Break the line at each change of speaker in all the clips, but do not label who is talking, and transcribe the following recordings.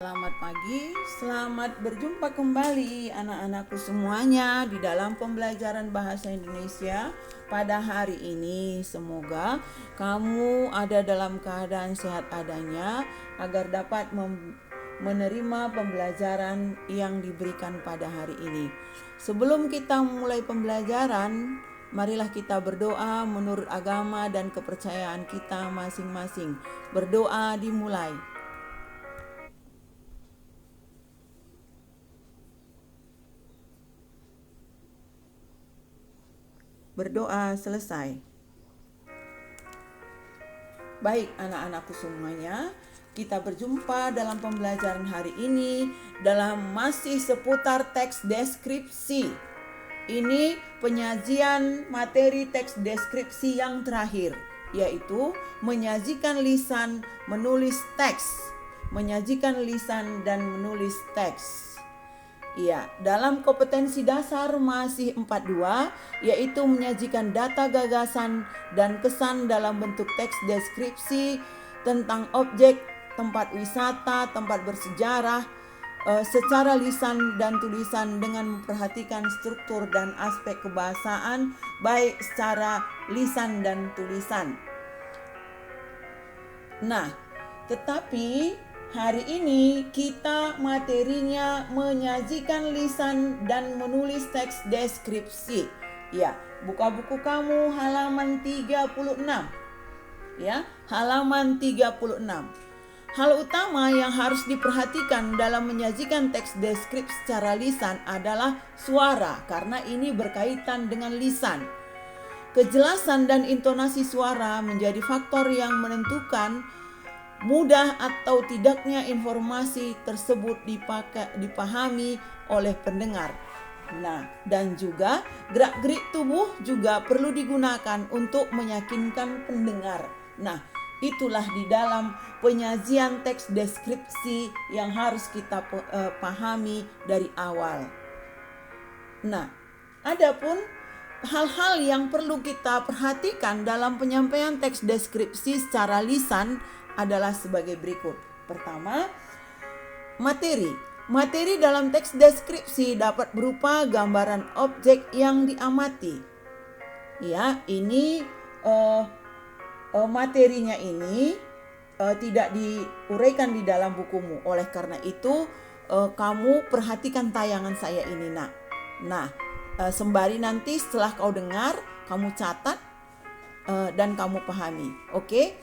Selamat pagi, selamat berjumpa kembali anak-anakku semuanya di dalam pembelajaran bahasa Indonesia pada hari ini. Semoga kamu ada dalam keadaan sehat adanya agar dapat menerima pembelajaran yang diberikan pada hari ini. Sebelum kita mulai pembelajaran, marilah kita berdoa menurut agama dan kepercayaan kita masing-masing. Berdoa dimulai. Berdoa selesai. Baik anak-anakku semuanya, kita berjumpa dalam pembelajaran hari ini dalam masih seputar teks deskripsi. Ini penyajian materi teks deskripsi yang terakhir, yaitu menyajikan lisan, menulis teks. Menyajikan lisan dan menulis teks. Ya, dalam kompetensi dasar masih 42, yaitu menyajikan data gagasan dan kesan dalam bentuk teks deskripsi tentang objek, tempat wisata, tempat bersejarah, secara lisan dan tulisan dengan memperhatikan struktur dan aspek kebahasaan baik secara lisan dan tulisan. Nah, tetapi hari ini kita materinya menyajikan lisan dan menulis teks deskripsi. Ya, buka buku kamu halaman 36. Ya, halaman 36. Hal utama yang harus diperhatikan dalam menyajikan teks deskripsi secara lisan adalah suara, karena ini berkaitan dengan lisan. Kejelasan dan intonasi suara menjadi faktor yang menentukan mudah atau tidaknya informasi tersebut dipahami oleh pendengar. Nah, dan juga gerak-gerik tubuh juga perlu digunakan untuk meyakinkan pendengar. Nah, itulah di dalam penyajian teks deskripsi yang harus kita pahami dari awal. Nah, adapun hal-hal yang perlu kita perhatikan dalam penyampaian teks deskripsi secara lisan adalah sebagai berikut. Pertama, materi. Materi dalam teks deskripsi dapat berupa gambaran objek yang diamati. Ya, ini materinya ini tidak diuraikan di dalam bukumu. Oleh karena itu, kamu perhatikan tayangan saya ini, nak. Nah, sembari nanti setelah kau dengar, kamu catat dan kamu pahami. Oke?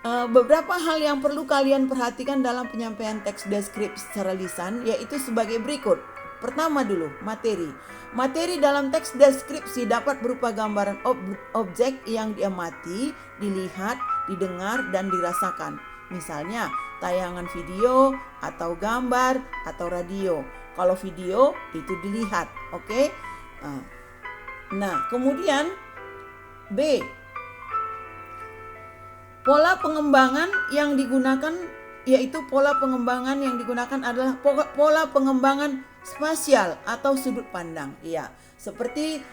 Beberapa hal yang perlu kalian perhatikan dalam penyampaian teks deskripsi secara lisan yaitu sebagai berikut. Pertama dulu, materi. Materi dalam teks deskripsi dapat berupa gambaran objek yang diamati, dilihat, didengar, dan dirasakan. Misalnya, tayangan video, atau gambar, atau radio. Kalau video, itu dilihat, oke? Nah, kemudian B. Pola pengembangan yang digunakan adalah pola pengembangan spasial atau sudut pandang. Ya, seperti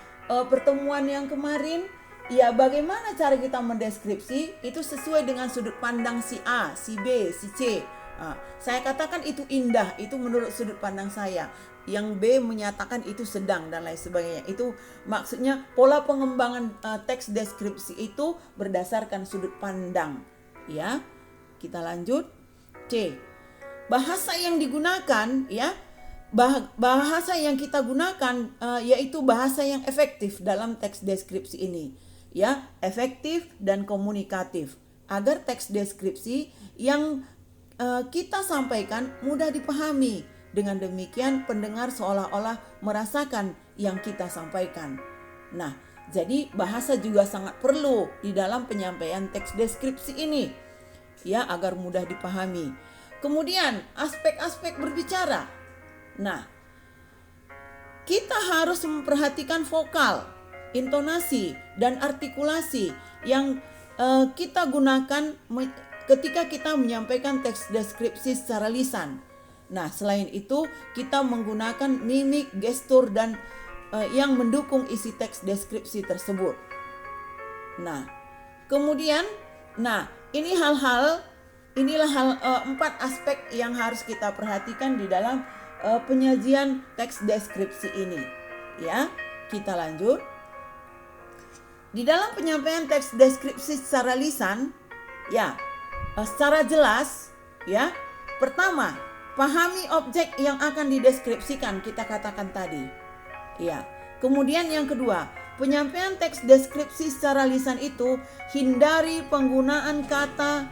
pertemuan yang kemarin, ya bagaimana cara kita mendeskripsi itu sesuai dengan sudut pandang si A, si B, si C. Saya katakan itu indah, itu menurut sudut pandang saya. Yang B menyatakan itu sedang dan lain sebagainya. Itu maksudnya pola pengembangan teks deskripsi itu berdasarkan sudut pandang. Ya, kita lanjut. C. Bahasa yang digunakan, ya, bahasa yang kita gunakan yaitu bahasa yang efektif dalam teks deskripsi ini. Ya, efektif dan komunikatif agar teks deskripsi yang kita sampaikan mudah dipahami. Dengan demikian pendengar seolah-olah merasakan yang kita sampaikan. Nah, jadi bahasa juga sangat perlu di dalam penyampaian teks deskripsi ini, ya, agar mudah dipahami. Kemudian aspek-aspek berbicara. Nah, kita harus memperhatikan vokal, intonasi, dan artikulasi yang kita gunakan ketika kita menyampaikan teks deskripsi secara lisan. Nah, selain itu kita menggunakan mimik, gestur, dan yang mendukung isi teks deskripsi tersebut. Nah, kemudian, ini hal-hal inilah 4 aspek yang harus kita perhatikan di dalam penyajian teks deskripsi ini. Ya, kita lanjut. Di dalam penyampaian teks deskripsi secara lisan, ya, secara jelas, ya. Pertama, pahami objek yang akan dideskripsikan, kita katakan tadi. Ya. Kemudian yang kedua, penyampaian teks deskripsi secara lisan itu hindari penggunaan kata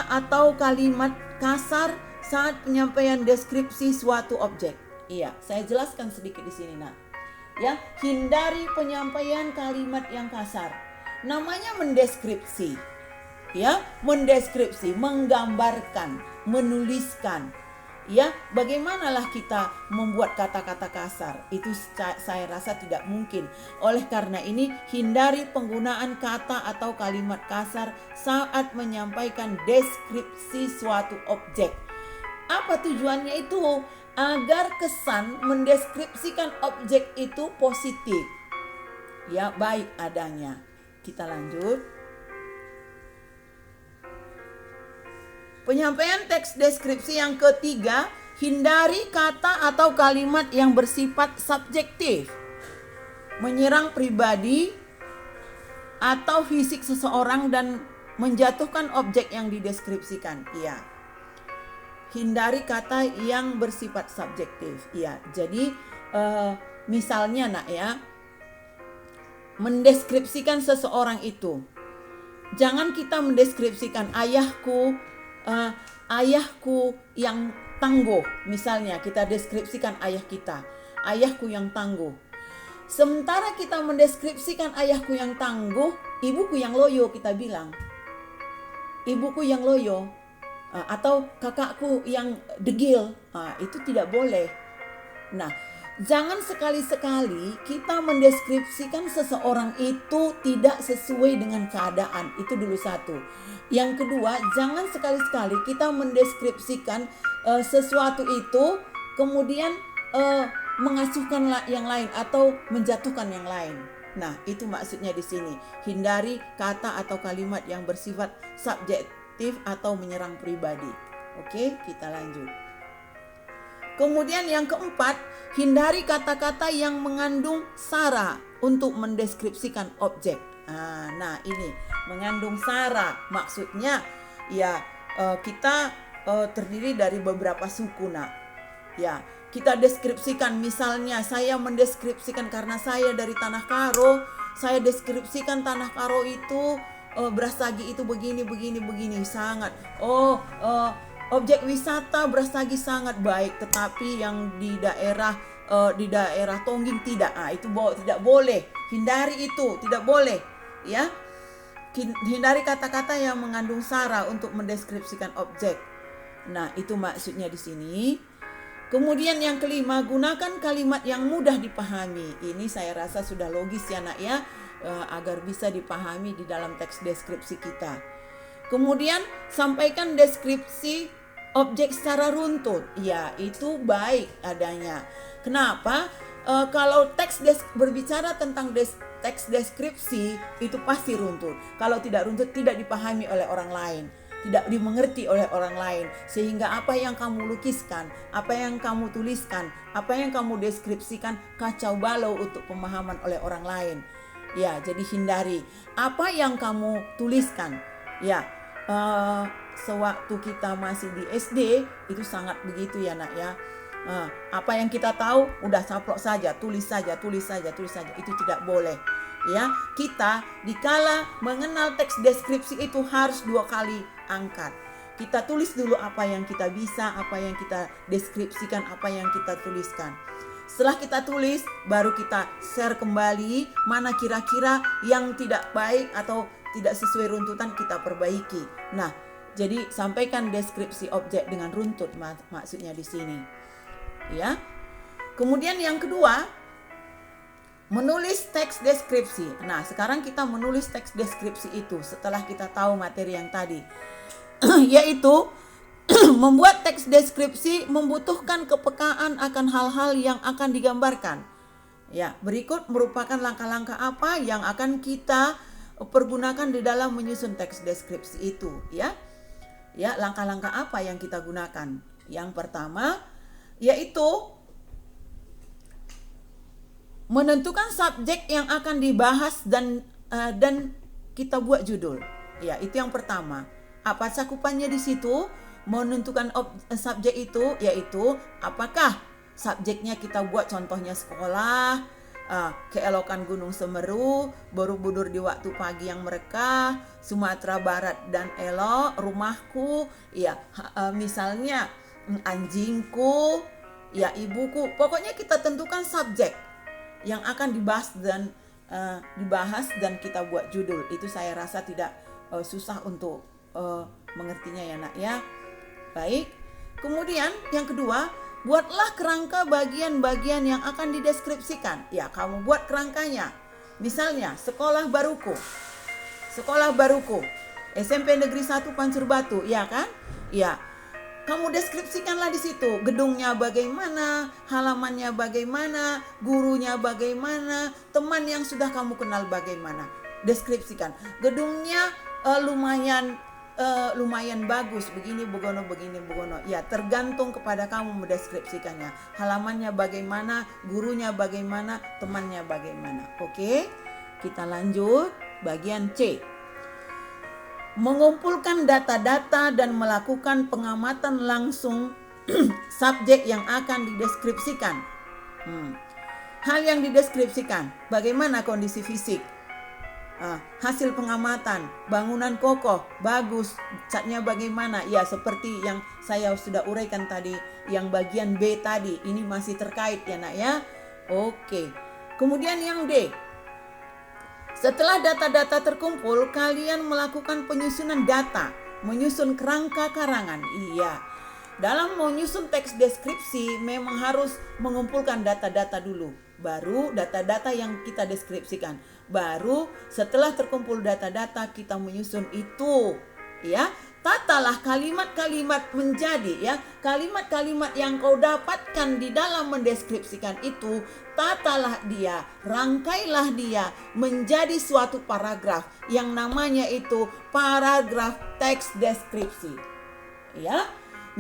atau kalimat kasar saat penyampaian deskripsi suatu objek. Iya, saya jelaskan sedikit di sini, Nak. Ya, hindari penyampaian kalimat yang kasar. Namanya mendeskripsi. Ya, mendeskripsi, menggambarkan, menuliskan. Ya, bagaimanalah kita membuat kata-kata kasar? Itu saya rasa tidak mungkin. Oleh karena ini, hindari penggunaan kata atau kalimat kasar saat menyampaikan deskripsi suatu objek. Apa tujuannya itu? Agar kesan mendeskripsikan objek itu positif. Ya, baik adanya. Kita lanjut. Penyampaian teks deskripsi yang ketiga, hindari kata atau kalimat yang bersifat subjektif, menyerang pribadi atau fisik seseorang dan menjatuhkan objek yang dideskripsikan. Iya. Hindari kata yang bersifat subjektif. Iya. Jadi misalnya, Nak, ya, mendeskripsikan seseorang itu. Jangan kita mendeskripsikan ayahku yang tangguh. Misalnya kita deskripsikan ayah kita, ayahku yang tangguh. Sementara kita mendeskripsikan ayahku yang tangguh, ibuku yang loyo, kita bilang ibuku yang loyo, atau kakakku yang degil. Itu tidak boleh. Nah, jangan sekali-sekali kita mendeskripsikan seseorang itu tidak sesuai dengan keadaan. Itu dulu satu. Yang kedua, jangan sekali-sekali kita mendeskripsikan sesuatu itu kemudian mengasuhkan yang lain atau menjatuhkan yang lain. Nah, itu maksudnya di sini. Hindari kata atau kalimat yang bersifat subjektif atau menyerang pribadi. Oke, kita lanjut. Kemudian yang keempat, hindari kata-kata yang mengandung sara untuk mendeskripsikan objek. Nah, ini mengandung sara, maksudnya ya kita terdiri dari beberapa suku, Nak. Ya, kita deskripsikan, misalnya saya mendeskripsikan karena saya dari Tanah Karo, saya deskripsikan Tanah Karo itu Brastagi itu begini sangat. Objek wisata Brastagi sangat baik, tetapi yang di daerah Tongging tidak. Itu tidak boleh. Hindari itu, tidak boleh. Ya, hindari kata-kata yang mengandung sara untuk mendeskripsikan objek. Nah, itu maksudnya di sini. Kemudian yang kelima, gunakan kalimat yang mudah dipahami. Ini saya rasa sudah logis ya, Nak, ya, agar bisa dipahami di dalam teks deskripsi kita. Kemudian sampaikan deskripsi objek secara runtut. Ya, itu baik adanya. Kenapa? Kalau berbicara tentang teks deskripsi itu pasti runtut. Kalau tidak runtut, tidak dipahami oleh orang lain, tidak dimengerti oleh orang lain, sehingga apa yang kamu lukiskan, apa yang kamu tuliskan, apa yang kamu deskripsikan kacau balau untuk pemahaman oleh orang lain. Ya, jadi hindari apa yang kamu tuliskan. Ya, sewaktu kita masih di SD itu sangat begitu ya, Nak, ya. Apa yang kita tahu udah saplok saja, tulis saja. Itu tidak boleh. Ya, kita dikala mengenal teks deskripsi itu harus 2 kali angkat. Kita tulis dulu apa yang kita bisa, apa yang kita deskripsikan, apa yang kita tuliskan. Setelah kita tulis, baru kita share kembali mana kira-kira yang tidak baik atau tidak sesuai runtutan, kita perbaiki. Nah, jadi sampaikan deskripsi objek dengan runtut maksudnya di sini. Ya. Kemudian yang kedua, menulis teks deskripsi. Nah, sekarang kita menulis teks deskripsi itu setelah kita tahu materi yang tadi. Yaitu membuat teks deskripsi membutuhkan kepekaan akan hal-hal yang akan digambarkan. Ya, berikut merupakan langkah-langkah apa yang akan kita pergunakan di dalam menyusun teks deskripsi itu, ya. Ya, langkah-langkah apa yang kita gunakan? Yang pertama yaitu menentukan subjek yang akan dibahas dan kita buat judul. Ya, itu yang pertama. Apa cakupannya di situ? Menentukan subjek itu yaitu apakah subjeknya kita buat contohnya sekolah, keelokan Gunung Semeru, Borobudur di waktu pagi yang merekah, Sumatera Barat dan elok, rumahku, ya misalnya anjingku, ya ibuku. Pokoknya kita tentukan subjek yang akan dibahas dan kita buat judul. Itu saya rasa tidak susah untuk mengertinya ya nak ya. Baik. Kemudian yang kedua, buatlah kerangka bagian-bagian yang akan dideskripsikan. Ya, kamu buat kerangkanya. Misalnya sekolah baruku. SMP Negeri 1 Pancur Batu, ya kan? Ya. Kamu deskripsikanlah di situ, gedungnya bagaimana, halamannya bagaimana, gurunya bagaimana, teman yang sudah kamu kenal bagaimana. Deskripsikan. Gedungnya lumayan bagus, begini begono. Ya, tergantung kepada kamu mendeskripsikannya. Halamannya bagaimana, gurunya bagaimana, temannya bagaimana. Oke? Kita lanjut bagian C. Mengumpulkan data-data dan melakukan pengamatan langsung subjek yang akan dideskripsikan. Hal yang dideskripsikan, bagaimana kondisi fisik, hasil pengamatan, bangunan kokoh, bagus, catnya bagaimana. Ya, seperti yang saya sudah uraikan tadi, yang bagian B tadi, ini masih terkait ya nak ya. Oke. Kemudian yang D. Setelah data-data terkumpul, kalian melakukan penyusunan data, menyusun kerangka karangan. Iya, dalam menyusun teks deskripsi memang harus mengumpulkan data-data dulu. Baru data-data yang kita deskripsikan. Baru setelah terkumpul data-data kita menyusun itu. Ya, tatalah kalimat-kalimat menjadi ya, kalimat-kalimat yang kau dapatkan di dalam mendeskripsikan itu, tatalah dia, rangkailah dia menjadi suatu paragraf yang namanya itu paragraf teks deskripsi. Ya,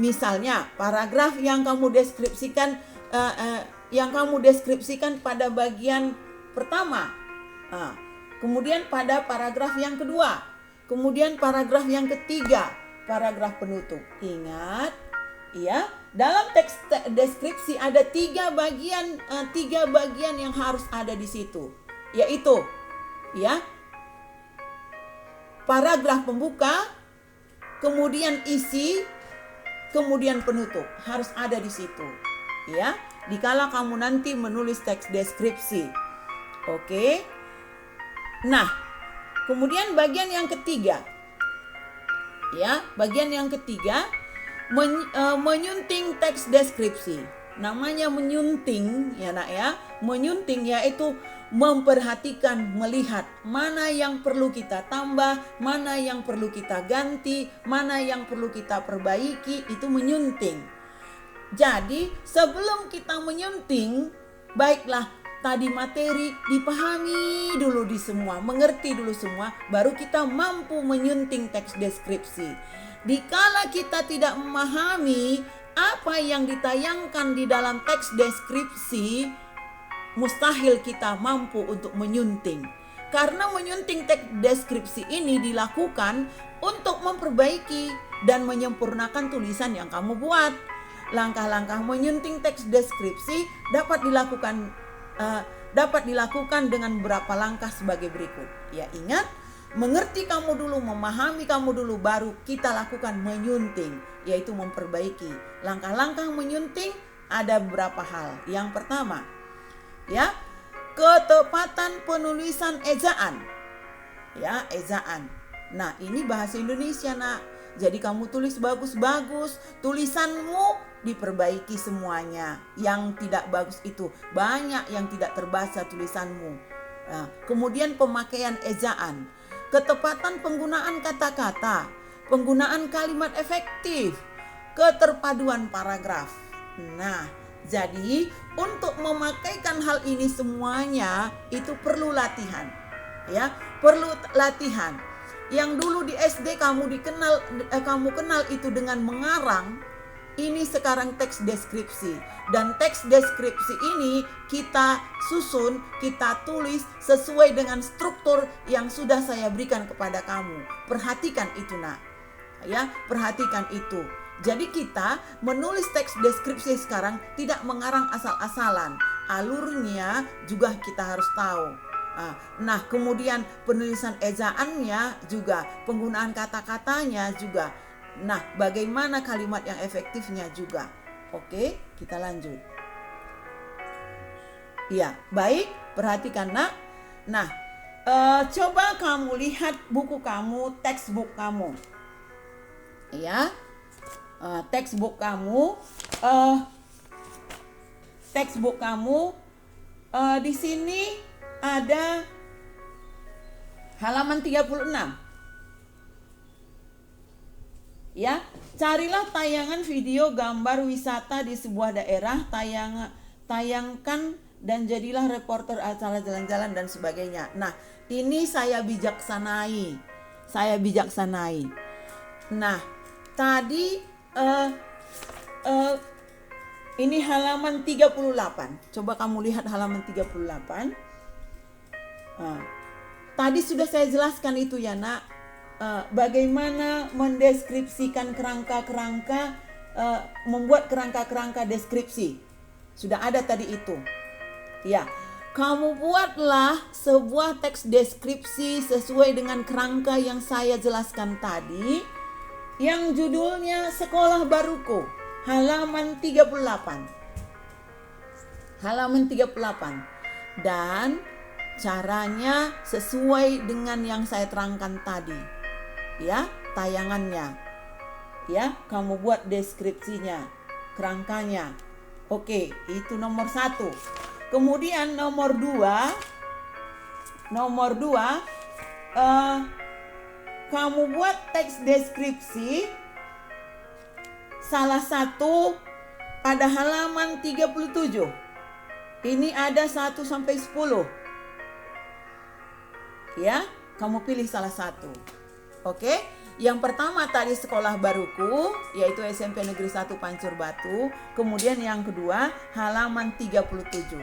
misalnya paragraf yang kamu deskripsikan pada bagian pertama, kemudian pada paragraf yang kedua, kemudian paragraf yang ketiga, paragraf penutup. Ingat, ya, dalam teks deskripsi ada tiga bagian yang harus ada di situ, yaitu, ya, paragraf pembuka, kemudian isi, kemudian penutup harus ada di situ, ya. Dikala kamu nanti menulis teks deskripsi, oke. Nah, kemudian bagian yang ketiga, ya, bagian yang ketiga menyunting teks deskripsi. Namanya menyunting ya nak ya. Menyunting yaitu memperhatikan, melihat mana yang perlu kita tambah, mana yang perlu kita ganti, mana yang perlu kita perbaiki, itu menyunting. Jadi sebelum kita menyunting, baiklah tadi materi dipahami dulu di semua, mengerti dulu semua, baru kita mampu menyunting teks deskripsi. Dikala kita tidak memahami apa yang ditayangkan di dalam teks deskripsi, mustahil kita mampu untuk menyunting. Karena menyunting teks deskripsi ini dilakukan untuk memperbaiki dan menyempurnakan tulisan yang kamu buat. Langkah-langkah menyunting teks deskripsi dapat dilakukan dengan beberapa langkah sebagai berikut. Ya, ingat, mengerti kamu dulu, memahami kamu dulu, baru kita lakukan menyunting, yaitu memperbaiki. Langkah-langkah menyunting ada beberapa hal. Yang pertama, ya, ketepatan penulisan ejaan. Ya, ejaan. Nah, ini bahasa Indonesia nak. Jadi kamu tulis bagus-bagus, tulisanmu diperbaiki semuanya. Yang tidak bagus itu banyak yang tidak terbaca tulisanmu. Nah, kemudian pemakaian ejaan, ketepatan penggunaan kata-kata, penggunaan kalimat efektif, keterpaduan paragraf. Nah, jadi untuk memakaikan hal ini semuanya itu perlu latihan. Ya, perlu latihan. Yang dulu di SD kamu kenal itu dengan mengarang, ini sekarang teks deskripsi. Dan teks deskripsi ini kita susun, kita tulis sesuai dengan struktur yang sudah saya berikan kepada kamu. Perhatikan itu, Nak. Ya, perhatikan itu. Jadi kita menulis teks deskripsi sekarang tidak mengarang asal-asalan. Alurnya juga kita harus tahu. Nah, kemudian penulisan ejaannya juga, penggunaan kata-katanya juga. Nah, bagaimana kalimat yang efektifnya juga. Oke, kita lanjut. Ya, baik, perhatikan, Nak. Nah, coba kamu lihat buku kamu, textbook kamu. Ya, textbook kamu, di sini ada halaman 36. Ya, carilah tayangan video gambar wisata di sebuah daerah, tayangkan dan jadilah reporter acara jalan-jalan dan sebagainya. Nah, ini saya bijaksanai. Nah, tadi ini halaman 38. Coba kamu lihat halaman 38. Tadi sudah saya jelaskan itu ya, Nak. Bagaimana mendeskripsikan kerangka-kerangka, membuat kerangka-kerangka deskripsi. Sudah ada tadi itu. Ya, kamu buatlah sebuah teks deskripsi sesuai dengan kerangka yang saya jelaskan tadi, yang judulnya Sekolah Baruku, halaman 38. Dan caranya sesuai dengan yang saya terangkan tadi. Ya, tayangannya. Ya, kamu buat deskripsinya, kerangkanya. Oke, itu nomor 1. Kemudian nomor 2, kamu buat teks deskripsi salah satu pada halaman 37. Ini ada 1 sampai 10. Ya, kamu pilih salah satu. Oke, yang pertama tadi Sekolah Baruku, yaitu SMP Negeri 1 Pancur Batu. Kemudian yang kedua halaman 37.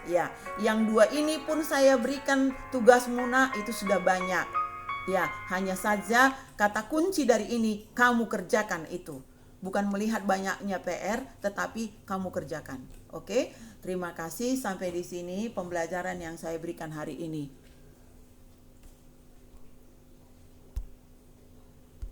Ya, yang 2 ini pun saya berikan tugas Muna, itu sudah banyak. Ya, hanya saja kata kunci dari ini kamu kerjakan itu. Bukan melihat banyaknya PR, tetapi kamu kerjakan. Oke, terima kasih, sampai di sini pembelajaran yang saya berikan hari ini.